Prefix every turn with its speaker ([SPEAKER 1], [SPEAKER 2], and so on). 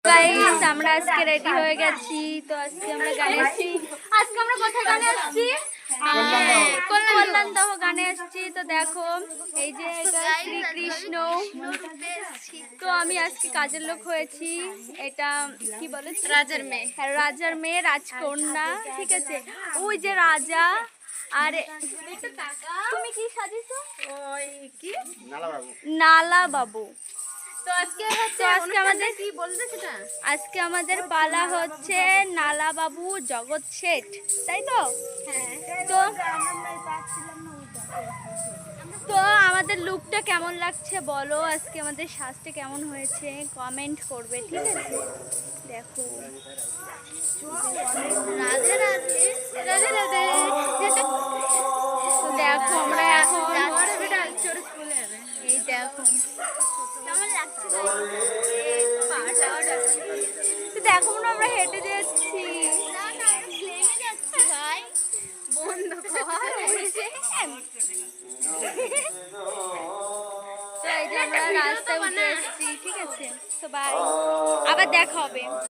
[SPEAKER 1] Guys আমরা আজকে ready হয়ে গেছি। তো আজকে আমরা গানে আসছি। আজকে আমরা কোথায় গানে আসছি? কল্যাণদহ গানে আসছি। তো দেখো এই যে এটা শ্রীকৃষ্ণ। তো আমি আজকে কাজের লোক হয়েছি। এটা কি বলে? রাজার মেয়ে। হ্যাঁ, রাজার মেয়ে, রাজকন্যা। ঠিক আছে, ওই যে রাজা। আর তুমি কি সাজিয়েছো? ওই কি নালা বাবু। তো আজকে আমাদের কি বলতে সেটা, আজকে আমাদের পালা হচ্ছে নালা বাবু জগৎ শেঠ, তাই তো? হ্যাঁ। তো আমাদের লুকটা কেমন লাগছে বলো, আজকে আমাদের সাজটা কেমন হয়েছে কমেন্ট করবে, ঠিক আছে? দেখো রাধে রাধে রাধে রাধে। দেখো আমরা এখন এই দেখো কেমন লাগছে, দেখো না আমরা হেঁটে যাচ্ছি। ভাই বন্ধ কর। তো এই যে আমরা রাস্তায় উঠে এসেছি, ঠিক আছে? তো বাই, আবার দেখা হবে।